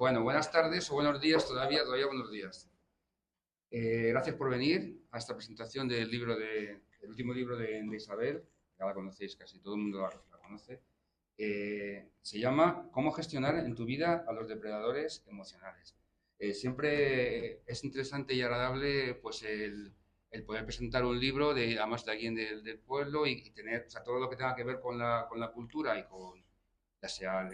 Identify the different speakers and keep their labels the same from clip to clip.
Speaker 1: Bueno, buenas tardes o buenos días, todavía buenos días. Gracias por venir a esta presentación del el último libro de Isabel, ya la conocéis, casi todo el mundo la conoce. Se llama ¿Cómo gestionar en tu vida a los depredadores emocionales? Siempre es interesante y agradable pues el poder presentar un libro además de alguien del pueblo y tener, o sea, todo lo que tenga que ver con la cultura y con ya sea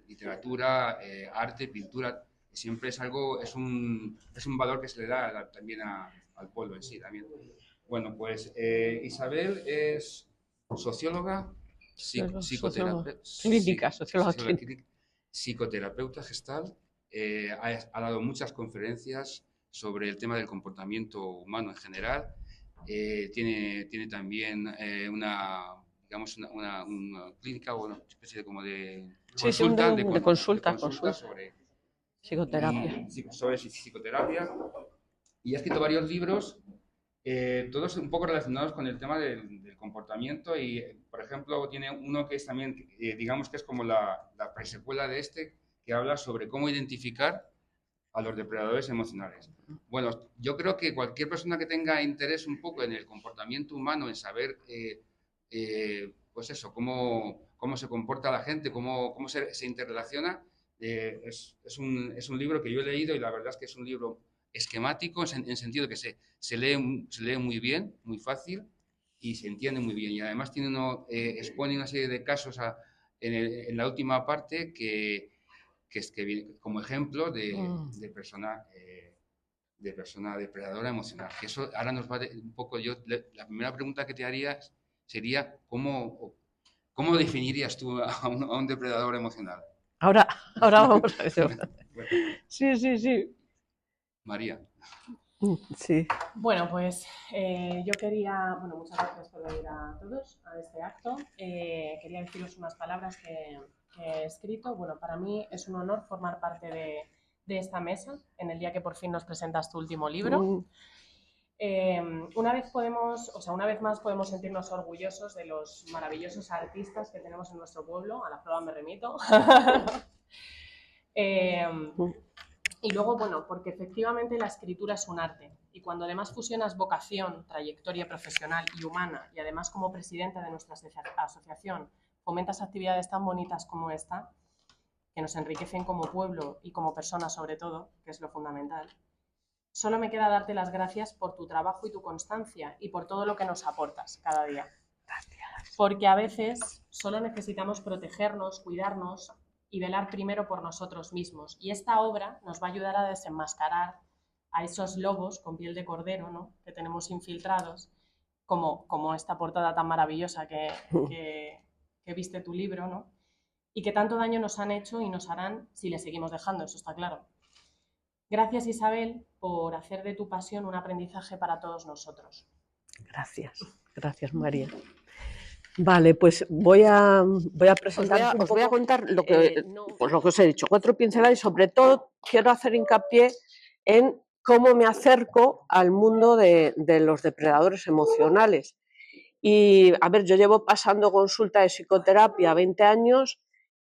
Speaker 1: literatura, arte, pintura, siempre es algo, es un valor que se le da también al pueblo en sí también. Bueno, pues Isabel es socióloga,
Speaker 2: Socióloga clínica, socióloga clínica.
Speaker 1: psicoterapeuta gestal, ha dado muchas conferencias sobre el tema del comportamiento humano en general. Tiene también digamos, una clínica o una especie de, como de consulta,
Speaker 2: de consulta
Speaker 1: sobre
Speaker 2: psicoterapia.
Speaker 1: sobre psicoterapia. Y ha escrito varios libros, todos un poco relacionados con el tema del comportamiento y, por ejemplo, tiene uno que es también, digamos que es como la presecuela de este, que habla sobre cómo identificar a los depredadores emocionales. Bueno, yo creo que cualquier persona que tenga interés un poco en el comportamiento humano, en saber, pues eso, cómo se comporta la gente, cómo se interrelaciona, es un libro que yo he leído y la verdad es que es un libro esquemático en sentido que se lee muy bien, muy fácil y se entiende muy bien. Y además expone una serie de casos en la última parte que viene como ejemplo de persona depredadora emocional. Que eso ahora nos va un poco la primera pregunta que te haría sería ¿cómo definirías tú a un depredador emocional?
Speaker 2: Ahora vamos a eso. Bueno. Sí.
Speaker 1: María.
Speaker 2: Sí.
Speaker 3: Bueno, pues yo quería, muchas gracias por venir a todos a este acto. Quería deciros unas palabras que he escrito. Bueno, para mí es un honor formar parte de esta mesa en el día que por fin nos presentas tu último libro. Una vez más podemos sentirnos orgullosos de los maravillosos artistas que tenemos en nuestro pueblo. A la prueba me remito. Y luego, porque efectivamente la escritura es un arte y cuando además fusionas vocación, trayectoria profesional y humana y además como presidenta de nuestra asociación fomentas actividades tan bonitas como esta, que nos enriquecen como pueblo y como personas sobre todo, que es lo fundamental, solo me queda darte las gracias por tu trabajo y tu constancia y por todo lo que nos aportas cada día.
Speaker 2: Gracias.
Speaker 3: Porque a veces solo necesitamos protegernos, cuidarnos y velar primero por nosotros mismos. Y esta obra nos va a ayudar a desenmascarar a esos lobos con piel de cordero, ¿no?, que tenemos infiltrados, como esta portada tan maravillosa que viste tu libro, ¿no?, y que tanto daño nos han hecho y nos harán si le seguimos dejando, eso está claro. Gracias, Isabel, por hacer de tu pasión un aprendizaje para todos nosotros.
Speaker 2: Gracias, María. Vale, pues voy a presentar. Os voy a contar lo que os he dicho, 4 pinceladas y sobre todo quiero hacer hincapié en cómo me acerco al mundo de los depredadores emocionales. Y a ver, yo llevo pasando consulta de psicoterapia 20 años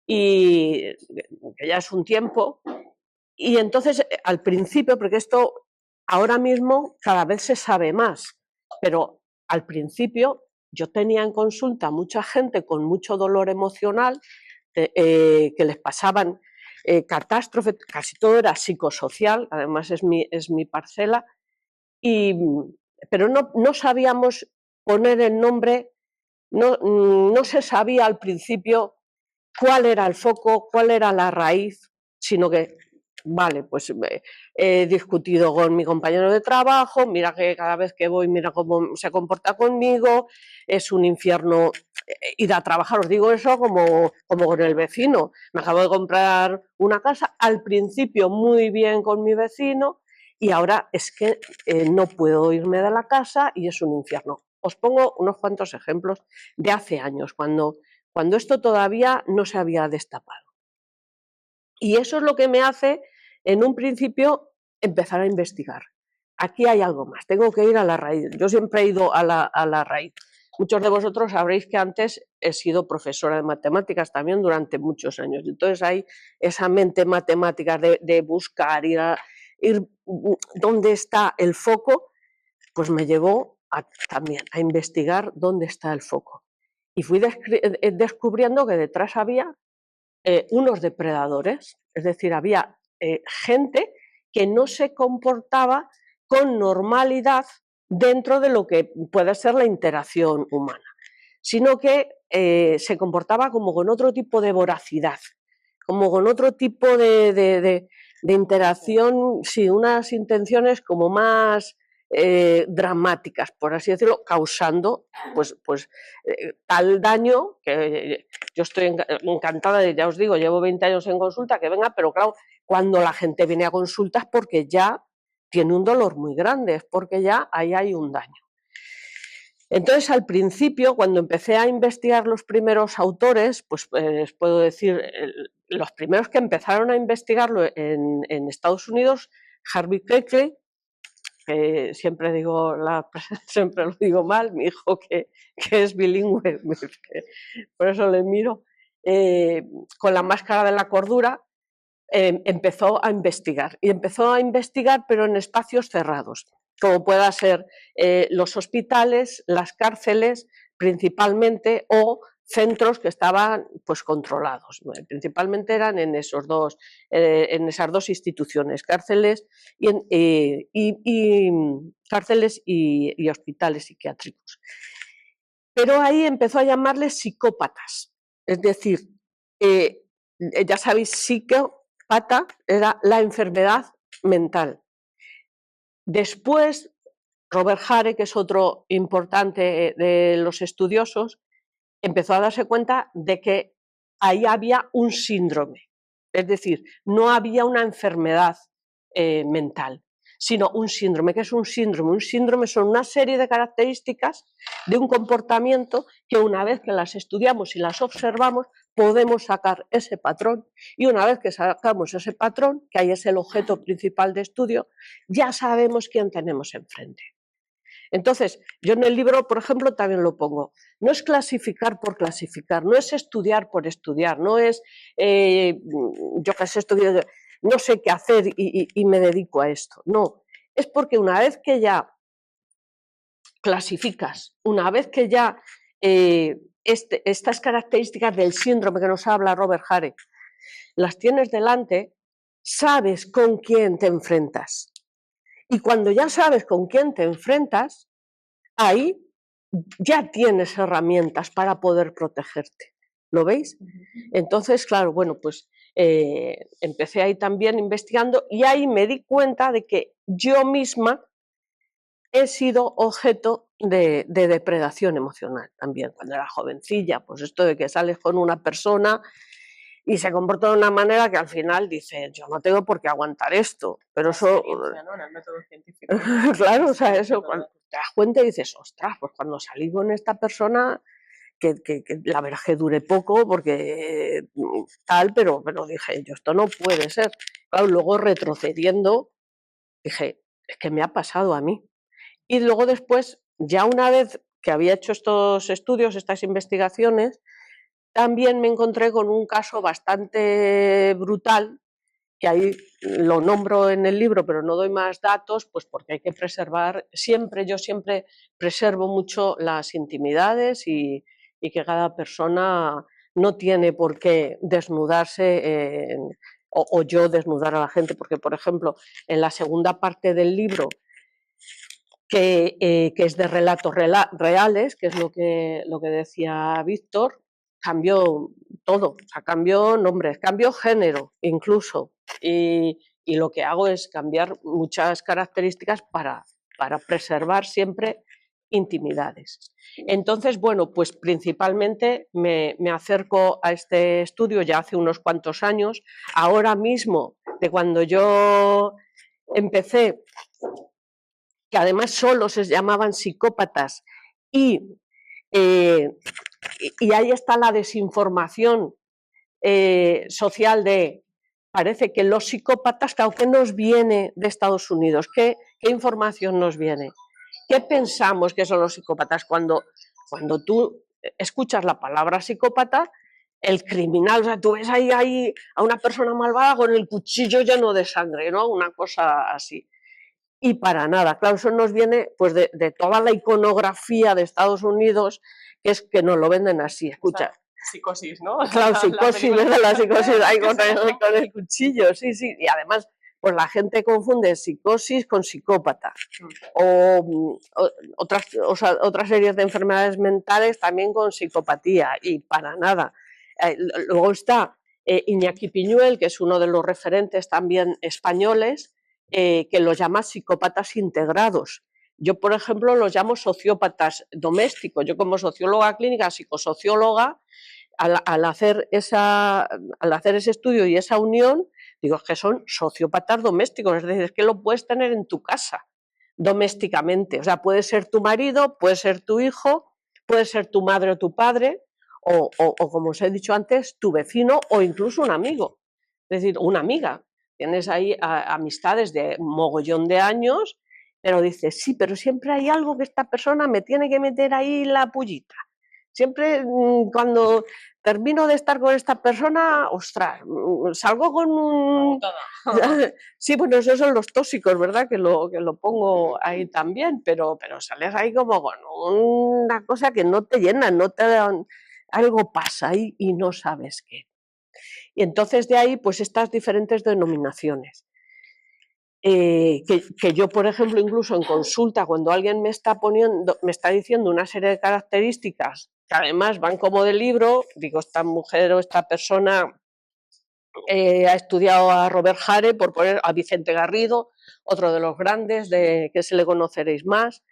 Speaker 2: y que ya es un tiempo. Y entonces al principio, porque esto ahora mismo cada vez se sabe más, pero al principio yo tenía en consulta mucha gente con mucho dolor emocional, que les pasaban catástrofes, casi todo era psicosocial, además es mi parcela, pero no sabíamos poner el nombre, no se sabía al principio cuál era el foco, cuál era la raíz, sino que vale, pues he discutido con mi compañero de trabajo, mira que cada vez que voy, mira cómo se comporta conmigo, es un infierno ir a trabajar, os digo eso como con el vecino. Me acabo de comprar una casa, al principio muy bien con mi vecino y ahora es que no puedo irme de la casa y es un infierno. Os pongo unos cuantos ejemplos de hace años, cuando esto todavía no se había destapado. Y eso es lo que me hace, en un principio, empezar a investigar. Aquí hay algo más, tengo que ir a la raíz. Yo siempre he ido a la raíz. muchos de vosotros sabréis que antes he sido profesora de matemáticas también durante muchos años. Entonces hay esa mente matemática de buscar, ir dónde está el foco, pues me llevó también a investigar dónde está el foco. Y fui descubriendo que detrás había unos depredadores, es decir, había gente que no se comportaba con normalidad dentro de lo que puede ser la interacción humana, sino que se comportaba como con otro tipo de voracidad, como con otro tipo de interacción, sí, unas intenciones como más dramáticas, por así decirlo, causando pues tal daño que yo estoy encantada, ya os digo, llevo 20 años en consulta, que venga, pero claro, cuando la gente viene a consulta es porque ya tiene un dolor muy grande, es porque ya ahí hay un daño. Entonces, al principio, cuando empecé a investigar los primeros autores, pues les puedo decir, los primeros que empezaron a investigarlo en Estados Unidos, Harvey Keckley, que siempre siempre lo digo mal, mi hijo que es bilingüe, por eso le miro, con La máscara de la cordura, empezó a investigar, pero en espacios cerrados, como pueda ser los hospitales, las cárceles principalmente, o centros que estaban pues controlados. Principalmente eran en esas dos instituciones, cárceles y hospitales psiquiátricos. Pero ahí empezó a llamarles psicópatas, es decir, ya sabéis, psicópata era la enfermedad mental. Después, Robert Hare, que es otro importante de los estudiosos, empezó a darse cuenta de que ahí había un síndrome, es decir, no había una enfermedad mental, sino un síndrome. ¿Qué es un síndrome? Un síndrome son una serie de características de un comportamiento que una vez que las estudiamos y las observamos, podemos sacar ese patrón, y una vez que sacamos ese patrón, que ahí es el objeto principal de estudio, ya sabemos quién tenemos enfrente. Entonces, yo en el libro, por ejemplo, también lo pongo. No es clasificar por clasificar, no es estudiar por estudiar, no es, yo qué sé, no sé qué hacer y me dedico a esto. No, es porque una vez que ya clasificas, una vez que ya estas características del síndrome que nos habla Robert Hare, las tienes delante, sabes con quién te enfrentas. Y cuando ya sabes con quién te enfrentas, ahí ya tienes herramientas para poder protegerte. ¿Lo veis? Entonces, claro, bueno, pues empecé ahí también investigando, y ahí me di cuenta de que yo misma he sido objeto de depredación emocional también cuando era jovencilla. Pues esto de que sales con una persona y se comporta de una manera que al final dices, yo no tengo por qué aguantar esto, pero eso...
Speaker 3: ¿no? En el método científico.
Speaker 2: Claro, o sea, eso, cuando te das cuenta y dices, ostras, pues cuando salí con esta persona, que la verdad que dure poco, porque tal, pero dije, yo esto no puede ser. Claro, luego retrocediendo, dije, es que me ha pasado a mí. Y luego después, ya una vez que había hecho estos estudios, estas investigaciones, también me encontré con un caso bastante brutal, que ahí lo nombro en el libro, pero no doy más datos, pues porque hay que preservar, yo siempre preservo mucho las intimidades, y que cada persona no tiene por qué desnudarse o yo desnudar a la gente, porque, por ejemplo, en la segunda parte del libro, que es de relatos reales, que es lo que decía Víctor, cambió todo, o sea, cambió nombres, cambió género incluso, y lo que hago es cambiar muchas características para preservar siempre intimidades. Entonces, bueno, pues principalmente me acerco a este estudio ya hace unos cuantos años. Ahora mismo, de cuando yo empecé, que además solo se llamaban psicópatas, y ahí está la desinformación social de, parece que los psicópatas, claro, ¿qué nos viene de Estados Unidos? ¿Qué información nos viene? ¿Qué pensamos que son los psicópatas? Cuando Cuando tú escuchas la palabra psicópata, el criminal, o sea, tú ves ahí a una persona malvada con el cuchillo lleno de sangre, ¿no? Una cosa así. Y para nada, claro, eso nos viene pues de toda la iconografía de Estados Unidos, que es que nos lo venden así, escucha.
Speaker 3: Psicosis, ¿no?
Speaker 2: Claro, psicosis, ¿verdad? La psicosis ahí con el cuchillo, sí, sí. Y además, pues la gente confunde psicosis con psicópata. O otras series de enfermedades mentales también con psicopatía, y para nada. Luego está Iñaki Piñuel, que es uno de los referentes también españoles, que los llama psicópatas integrados. Yo, por ejemplo, los llamo sociópatas domésticos. Yo, como socióloga clínica, psicosocióloga, al hacer ese estudio y esa unión, digo, es que son sociópatas domésticos, es decir, es que lo puedes tener en tu casa, domésticamente. O sea, puede ser tu marido, puede ser tu hijo, puede ser tu madre o tu padre, o como os he dicho antes, tu vecino o incluso un amigo, es decir, una amiga. Tienes ahí amistades de mogollón de años, pero dices, sí, pero siempre hay algo que esta persona me tiene que meter ahí la pullita. Siempre cuando termino de estar con esta persona, ostras, salgo con un... Sí, bueno, esos son los tóxicos, ¿verdad? Que lo pongo ahí también, pero sales ahí como con una cosa que no te llena, no te dan... Algo pasa ahí y no sabes qué. Y entonces de ahí, pues estas diferentes denominaciones. Que yo, por ejemplo, incluso en consulta, cuando alguien me está diciendo una serie de características que además van como de libro, digo, esta mujer o esta persona ha estudiado a Robert Hare, por poner a Vicente Garrido, otro de los grandes, que se le conoceréis más.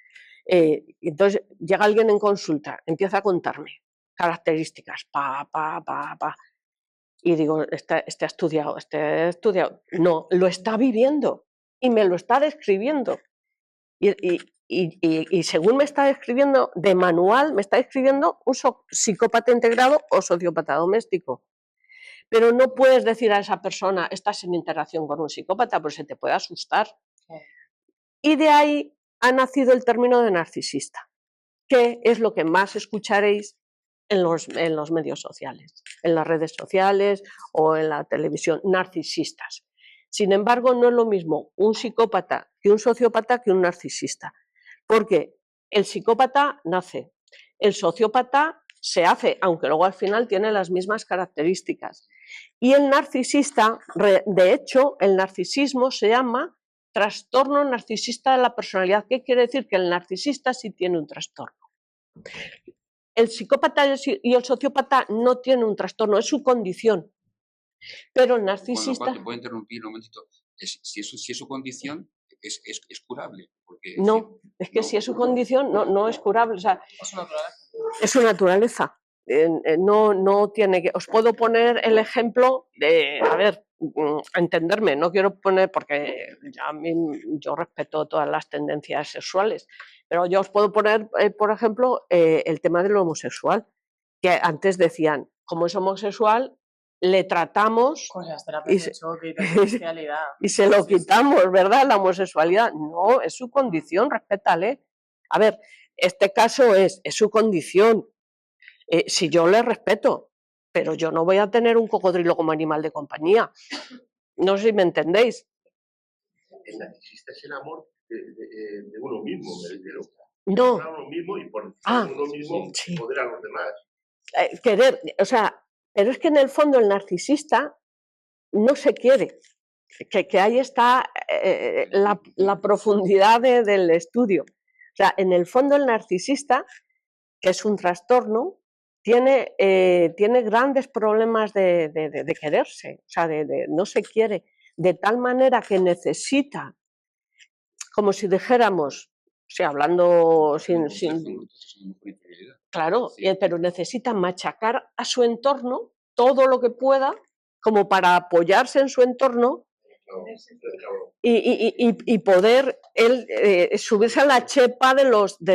Speaker 2: Entonces llega alguien en consulta, empieza a contarme características, y digo, este ha estudiado, no, lo está viviendo y me lo está describiendo. Y según me está describiendo, de manual, me está describiendo un psicópata integrado o sociópata doméstico. Pero no puedes decir a esa persona, estás en interacción con un psicópata, porque se te puede asustar. Y de ahí ha nacido el término de narcisista, que es lo que más escucharéis en los medios sociales, en las redes sociales o en la televisión, narcisistas. Sin embargo, no es lo mismo un psicópata que un sociópata que un narcisista, porque el psicópata nace, el sociópata se hace, aunque luego al final tiene las mismas características. Y el narcisista, de hecho, el narcisismo se llama trastorno narcisista de la personalidad. ¿Qué quiere decir? Que el narcisista sí tiene un trastorno. El psicópata y el sociópata no tienen un trastorno, es su condición. Pero el narcisista...
Speaker 1: Bueno, te puedo interrumpir un momentito. Si es su condición, es curable. Porque,
Speaker 2: no, es que no, si es su condición, no es curable. O sea, es su naturaleza. No tiene que... Os puedo poner el ejemplo de... A ver, entenderme, no quiero poner... Porque yo respeto todas las tendencias sexuales, pero yo os puedo poner, por ejemplo, el tema del homosexual, que antes decían, como es homosexual, le tratamos y se lo quitamos, ¿verdad? La homosexualidad. No, es su condición, respétale. A ver, este caso es su condición. Si yo le respeto, pero yo no voy a tener un cocodrilo como animal de compañía. No sé si me entendéis.
Speaker 4: El narcisista es el amor de uno mismo,
Speaker 2: no.
Speaker 4: A uno mismo y por uno mismo sí. Poder a los demás.
Speaker 2: Querer, o sea, pero es que en el fondo el narcisista no se quiere, que ahí está la profundidad del estudio. O sea, en el fondo el narcisista, que es un trastorno, tiene grandes problemas de quererse, o sea, no se quiere, de tal manera que necesita, como si dijéramos, o sea, hablando sin claro, pero necesita machacar a su entorno todo lo que pueda, como para apoyarse en su entorno y poder él subirse a la chepa de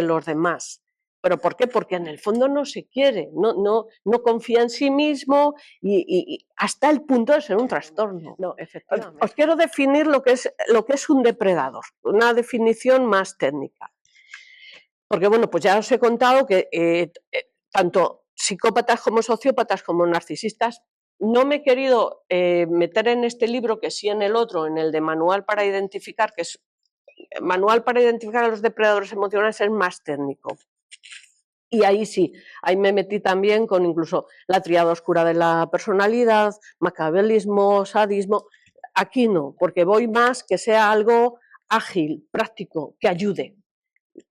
Speaker 2: los demás. ¿Pero por qué? Porque en el fondo no se quiere, no confía en sí mismo y hasta el punto de ser un trastorno. No, efectivamente. Os quiero definir lo que es un depredador, una definición más técnica. Porque bueno, pues ya os he contado que tanto psicópatas como sociópatas como narcisistas, no me he querido meter en este libro, que sí en el otro, en el de Manual para Identificar, que es Manual para Identificar a los Depredadores Emocionales, es más técnico. Y ahí sí, ahí me metí también con incluso la tríada oscura de la personalidad, maquiavelismo, sadismo. Aquí no, porque voy más que sea algo ágil, práctico, que ayude.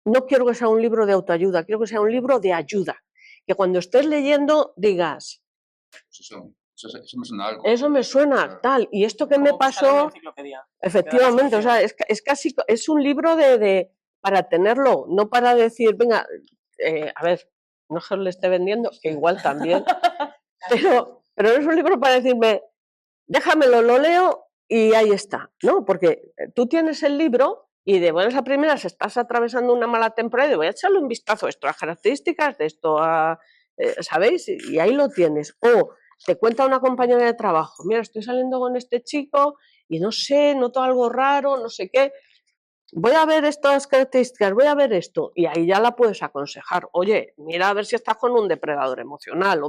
Speaker 2: No quiero que sea un libro de autoayuda, quiero que sea un libro de ayuda. Que cuando estés leyendo digas...
Speaker 1: Eso me suena algo.
Speaker 2: Eso me suena, claro. Tal. Y esto que me pasó... Efectivamente, o sea, es casi... Es un libro para tenerlo, no para decir, venga... a ver, no se le esté vendiendo, que igual también, pero no es un libro para decirme, déjamelo, lo leo y ahí está, ¿no? Porque tú tienes el libro y de buenas a primeras estás atravesando una mala temporada y voy a echarle un vistazo a esto, a características de esto, ¿sabéis? Y ahí lo tienes. O te cuenta una compañera de trabajo, mira, estoy saliendo con este chico y no sé, noto algo raro, no sé qué. Voy a ver estas características, voy a ver esto, y ahí ya la puedes aconsejar. Oye, mira a ver si estás con un depredador emocional.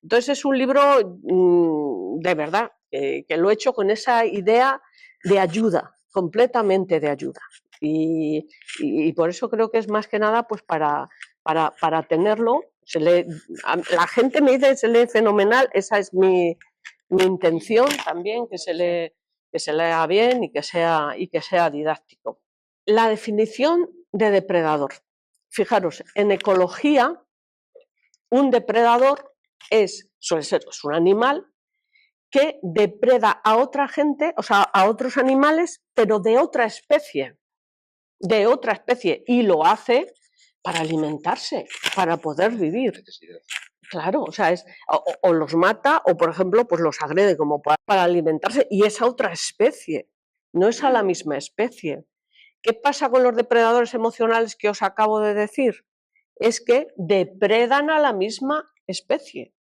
Speaker 2: Entonces es un libro de verdad, que lo he hecho con esa idea de ayuda, completamente de ayuda. Y por eso creo que es más que nada pues para tenerlo. La gente me dice que se lee fenomenal, esa es mi intención también, que se lea bien y que sea didáctico. La definición de depredador. Fijaros, en ecología, un depredador suele ser un animal que depreda a otra gente, o sea, a otros animales, pero de otra especie, y lo hace para alimentarse, para poder vivir. Claro, o sea, o los mata o, por ejemplo, pues los agrede como para alimentarse, y es a otra especie, no es a la misma especie. ¿Qué pasa con los depredadores emocionales que os acabo de decir? Es que depredan a la misma especie.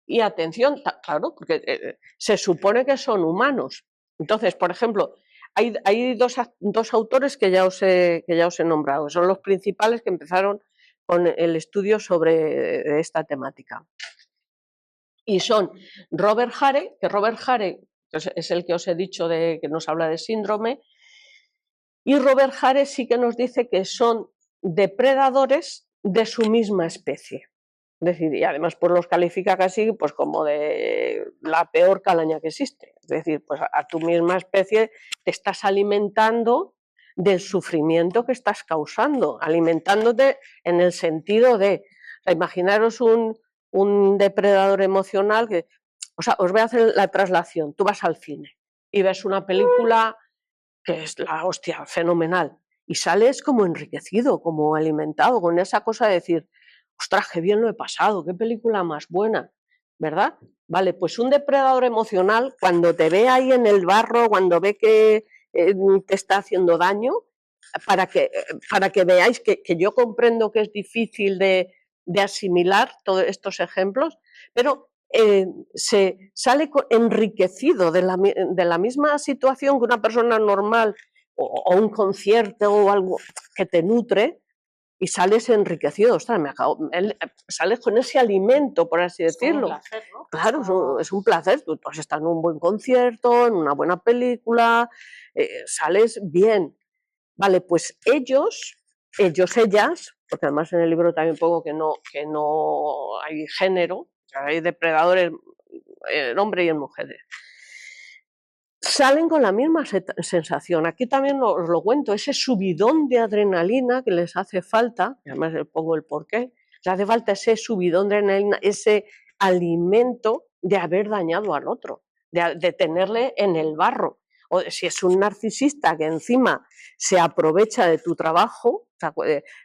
Speaker 2: Y atención, claro, porque se supone que son humanos. Entonces, por ejemplo, hay dos autores que ya os he nombrado, son los principales que empezaron con el estudio sobre esta temática. Y son Robert Hare, que Robert Hare es el que os he dicho que nos habla de síndrome, y Robert Hare sí que nos dice que son depredadores de su misma especie. Es decir, y además pues los califica casi pues como de la peor calaña que existe. Es decir, pues a tu misma especie te estás alimentando del sufrimiento que estás causando, alimentándote en el sentido de, o sea, imaginaros un depredador emocional que, o sea, os voy a hacer la traslación, tú vas al cine y ves una película que es la hostia, fenomenal, y sales como enriquecido, como alimentado, con esa cosa de decir, ostras, qué bien lo he pasado, qué película más buena, ¿verdad? Vale, pues un depredador emocional, cuando te ve ahí en el barro, cuando ve que te está haciendo daño, para que veáis que yo comprendo que es difícil de asimilar todos estos ejemplos, pero se sale enriquecido de la misma situación que una persona normal o un concierto o algo que te nutre, y sales enriquecido. Ostras, sales con ese alimento, por así decirlo. Es un placer, ¿no? Claro, es un placer. Tú has estado en un buen concierto, en una buena película, sales bien. Vale, pues ellos, ellas, porque además en el libro también pongo que no hay género, hay depredadores en hombres y en mujeres, salen con la misma sensación. Aquí también os lo cuento, ese subidón de adrenalina que les hace falta, y además les pongo el porqué, les hace falta ese subidón de adrenalina, ese alimento de haber dañado al otro, de tenerle en el barro. O si es un narcisista que encima se aprovecha de tu trabajo, o sea,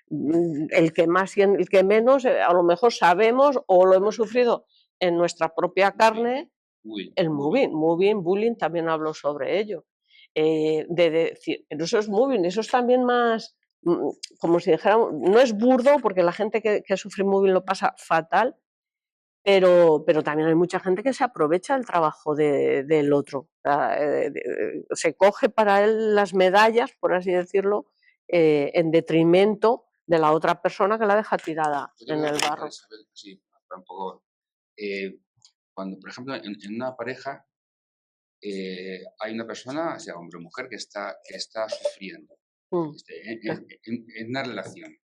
Speaker 2: el que más y el que menos, a lo mejor sabemos o lo hemos sufrido en nuestra propia carne. El moving, bullying, también hablo sobre ello. Pero eso es moving, eso es también más, como si dijéramos, no es burdo, porque la gente que sufre moving lo pasa fatal, pero también hay mucha gente que se aprovecha del trabajo del otro. O sea, se coge para él las medallas, por así decirlo, en detrimento de la otra persona que la deja tirada en el barro.
Speaker 1: Sí, tampoco. Cuando, por ejemplo, en una pareja hay una persona, sea hombre o mujer, que está sufriendo en una relación.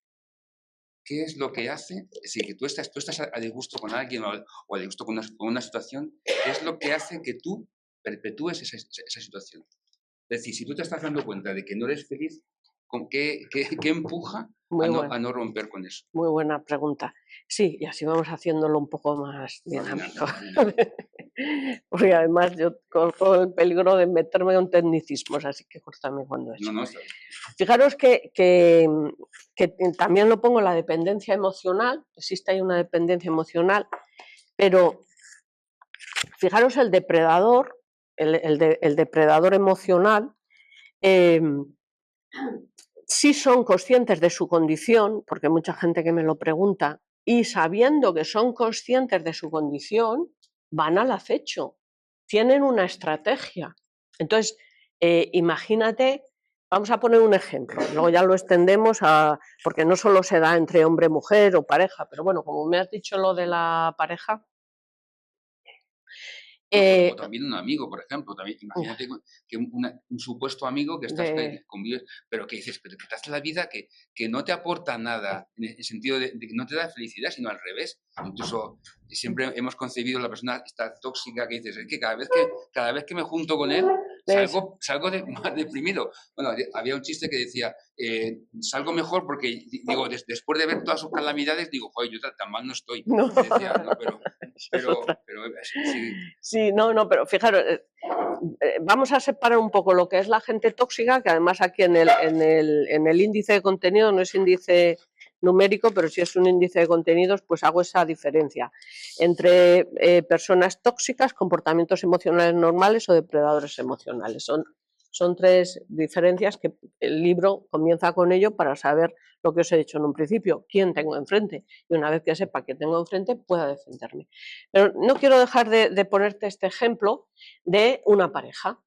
Speaker 1: ¿Qué es lo que hace? Es decir, que tú estás a disgusto con alguien o a disgusto con una situación, ¿qué es lo que hace que tú perpetúes esa situación? Es decir, si tú te estás dando cuenta de que no eres feliz, ¿qué empuja a no romper con eso?
Speaker 2: Muy buena pregunta. Sí, y así vamos haciéndolo un poco más dinámico. Porque además yo corro el peligro de meterme en tecnicismos, así que córtame cuando eso.
Speaker 1: No.
Speaker 2: Fijaros que también lo pongo la dependencia emocional, existe ahí una dependencia emocional, pero fijaros el depredador, el depredador emocional, sí son conscientes de su condición, porque hay mucha gente que me lo pregunta, y sabiendo que son conscientes de su condición, van al acecho, tienen una estrategia. Entonces, imagínate, vamos a poner un ejemplo, luego ya lo extendemos porque no solo se da entre hombre, mujer o pareja, pero bueno, como me has dicho lo de la pareja.
Speaker 1: O también un amigo, por ejemplo. También, imagínate que un supuesto amigo que estás convives, pero que dices, pero que te hace la vida que no te aporta nada, en el sentido de que no te da felicidad, sino al revés. Incluso siempre hemos concebido la persona esta tóxica que dices, es que cada vez que me junto con él, salgo más deprimido. Bueno, había un chiste que decía, salgo mejor porque, digo, después de ver todas sus calamidades, digo, joder, yo tan mal no estoy.
Speaker 2: No.
Speaker 1: Decía, no, pero
Speaker 2: sí, no, pero fijaros, vamos a separar un poco lo que es la gente tóxica, que además aquí en el índice de contenido no es índice numérico, pero si es un índice de contenidos, pues hago esa diferencia entre personas tóxicas, comportamientos emocionales normales o depredadores emocionales. Son tres diferencias que el libro comienza con ello para saber lo que os he dicho en un principio, quién tengo enfrente, y una vez que sepa qué tengo enfrente, pueda defenderme. Pero no quiero dejar de ponerte este ejemplo de una pareja.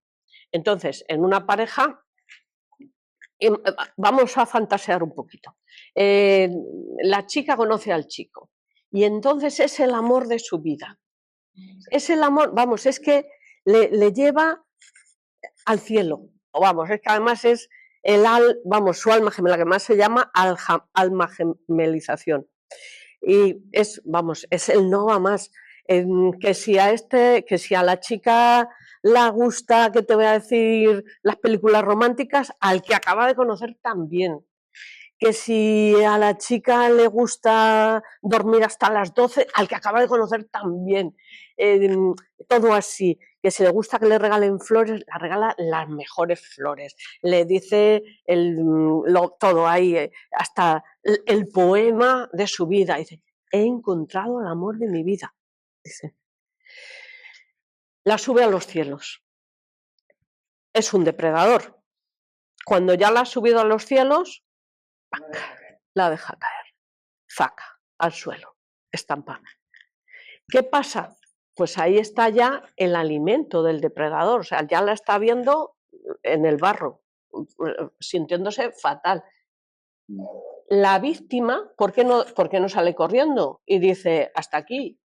Speaker 2: Entonces, en una pareja, vamos a fantasear un poquito. La chica conoce al chico y entonces es el amor de su vida. Es el amor, vamos, es que le lleva al cielo. O vamos, es que además es su alma gemela, que más se llama alma gemelización. Y es el no va más. Que si a la chica le gusta, que te voy a decir, las películas románticas, al que acaba de conocer también. Que si a la chica le gusta dormir hasta las 12, al que acaba de conocer también. Todo así. Que si le gusta que le regalen flores, le regala las mejores flores. Le dice todo ahí, hasta el poema de su vida. Dice, he encontrado el amor de mi vida. Dice. La sube a los cielos. Es un depredador. Cuando ya la ha subido a los cielos, la deja caer. Zaca, al suelo, estampada. ¿Qué pasa? Pues ahí está ya el alimento del depredador, o sea, ya la está viendo en el barro, sintiéndose fatal. La víctima, ¿por qué no sale corriendo? Y dice, hasta aquí,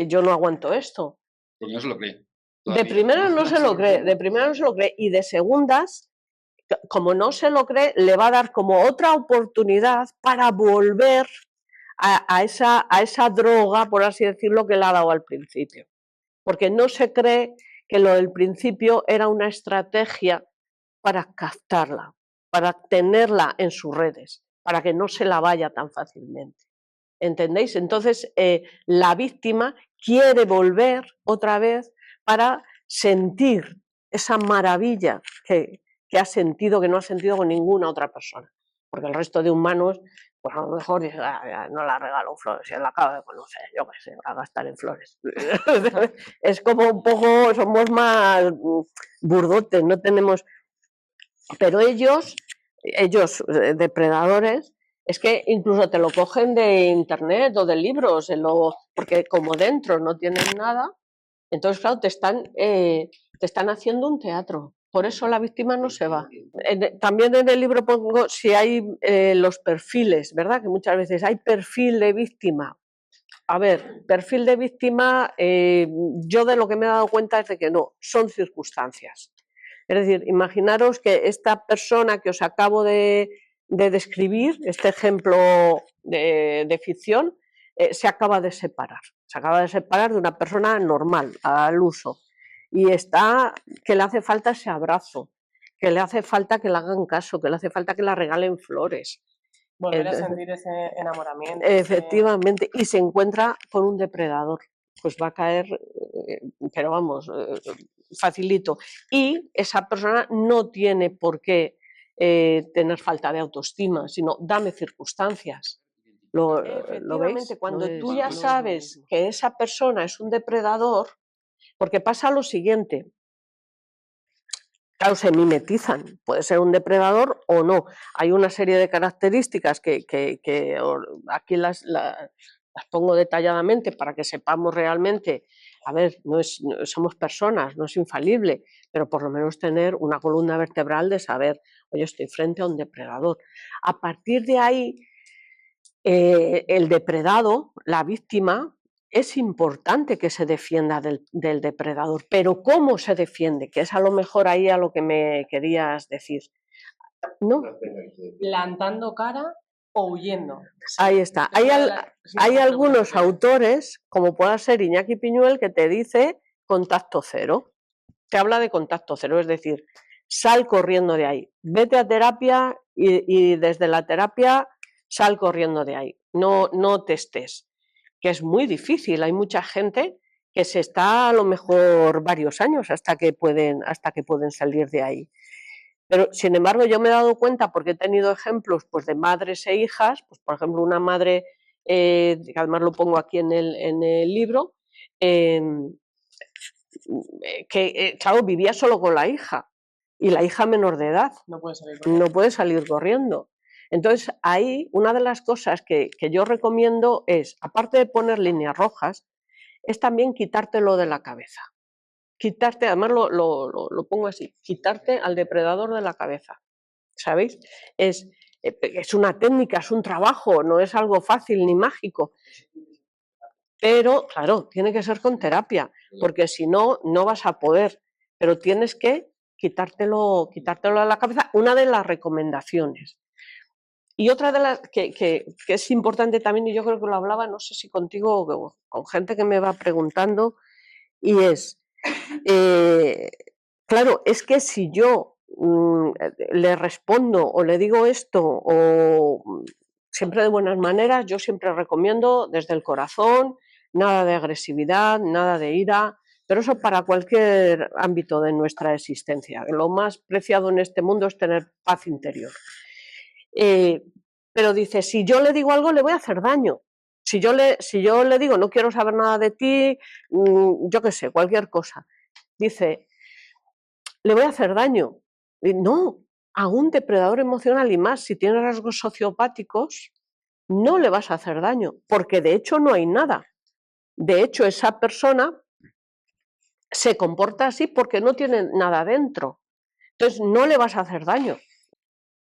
Speaker 2: yo no aguanto esto.
Speaker 1: Pues no se lo cree.
Speaker 2: De primera no se lo cree, y de segundas, como no se lo cree, le va a dar como otra oportunidad para volver a esa droga, por así decirlo, que le ha dado al principio. Porque no se cree que lo del principio era una estrategia para captarla, para tenerla en sus redes, para que no se la vaya tan fácilmente. ¿Entendéis? Entonces, la víctima quiere volver otra vez para sentir esa maravilla que ha sentido, que no ha sentido con ninguna otra persona. Porque el resto de humanos, pues a lo mejor dice, no la regalo flores, si la acabo de conocer, yo qué sé, va a gastar en flores. Es como un poco, somos más burdotes, no tenemos... Pero ellos, depredadores, es que incluso te lo cogen de internet o de libros, porque como dentro no tienen nada, entonces claro, te están haciendo un teatro, Por eso la víctima no se va. También en el libro pongo si hay los perfiles, ¿verdad? Que muchas veces hay perfil de víctima. A ver, perfil de víctima, yo de lo que me he dado cuenta es de que no, son circunstancias. Es decir, imaginaros que esta persona que os acabo de describir, este ejemplo de ficción, se acaba de separar. Se acaba de separar de una persona normal, al uso. Y está que le hace falta ese abrazo, que le hace falta que le hagan caso, que le hace falta que le regalen flores.
Speaker 3: Volver a sentir ese enamoramiento.
Speaker 2: Efectivamente, y se encuentra con un depredador, pues va a caer, pero vamos, facilito. Y esa persona no tiene por qué tener falta de autoestima, sino dame circunstancias. ¿Lo veis? Cuando tú ya sabes que esa persona es un depredador, porque pasa lo siguiente, claro, se mimetizan, puede ser un depredador o no. Hay una serie de características que aquí las pongo detalladamente para que sepamos realmente, a ver, somos personas, no es infalible, pero por lo menos tener una columna vertebral de saber, oye, estoy frente a un depredador. A partir de ahí, el depredado, la víctima, es importante que se defienda del depredador, pero ¿cómo se defiende? Que es a lo mejor ahí a lo que me querías decir. ¿No?
Speaker 3: Plantando cara o huyendo.
Speaker 2: Ahí está. Hay algunos autores, como pueda ser Iñaki Piñuel, que te dice contacto cero. Te habla de contacto cero, es decir, sal corriendo de ahí. Vete a terapia y desde la terapia sal corriendo de ahí. No te estés. Que es muy difícil. Hay mucha gente que se está a lo mejor varios años hasta que pueden salir de ahí. Pero, sin embargo, yo me he dado cuenta, porque he tenido ejemplos pues, de madres e hijas, pues, por ejemplo, una madre, que además lo pongo aquí en el libro, que, claro, vivía solo con la hija, y la hija menor de edad.
Speaker 3: No puede salir corriendo.
Speaker 2: No puede salir corriendo. Entonces, ahí, una de las cosas que yo recomiendo es, aparte de poner líneas rojas, es también quitártelo de la cabeza. Quitarte, además lo pongo así, quitarte al depredador de la cabeza, ¿sabéis? Es una técnica, es un trabajo, no es algo fácil ni mágico, pero claro, tiene que ser con terapia, porque si no, no vas a poder, pero tienes que quitártelo de la cabeza, una de las recomendaciones. Y otra de las que es importante también, y yo creo que lo hablaba, no sé si contigo o con gente que me va preguntando, y es, claro, es que si yo le respondo o le digo esto, o siempre de buenas maneras, yo siempre recomiendo desde el corazón, nada de agresividad, nada de ira, pero eso para cualquier ámbito de nuestra existencia. Lo más preciado en este mundo es tener paz interior. Pero dice, si yo le digo algo, le voy a hacer daño. Si yo le digo, no quiero saber nada de ti, yo qué sé, cualquier cosa. Dice, le voy a hacer daño. Y no, a un depredador emocional, y más si tiene rasgos sociopáticos, no le vas a hacer daño, porque de hecho no hay nada. De hecho, esa persona se comporta así porque no tiene nada dentro. Entonces, no le vas a hacer daño.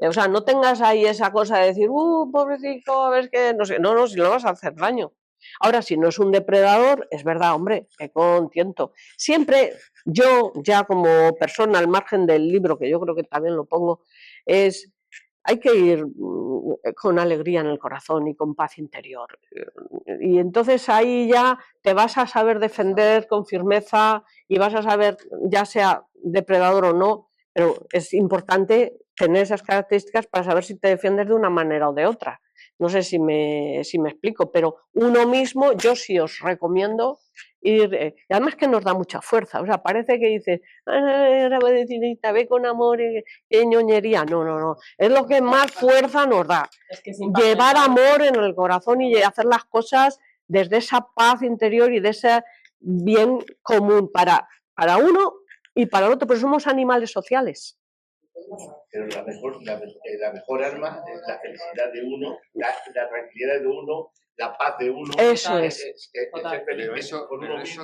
Speaker 2: O sea, no tengas ahí esa cosa de decir, pobrecito, a ver qué, no sé, no, si le vas a hacer daño. Ahora, si no es un depredador, es verdad, hombre, que contiento. Siempre yo, ya como persona, al margen del libro, que yo creo que también lo pongo, hay que ir con alegría en el corazón y con paz interior. Y entonces ahí ya te vas a saber defender con firmeza y vas a saber, ya sea depredador o no, pero es importante tener esas características para saber si te defiendes de una manera o de otra. No sé si me explico, pero uno mismo, yo sí os recomiendo ir, y además que nos da mucha fuerza, o sea, parece que dices, ve con amor, qué ñoñería, no, es lo que más fuerza nos da, llevar amor en el corazón y hacer las cosas desde esa paz interior y de ese bien común para uno y para el otro, pero somos animales sociales.
Speaker 4: Pero la mejor arma es la felicidad de uno, la tranquilidad de uno, la paz de uno.
Speaker 2: Eso es.
Speaker 4: Ser feliz con uno mismo.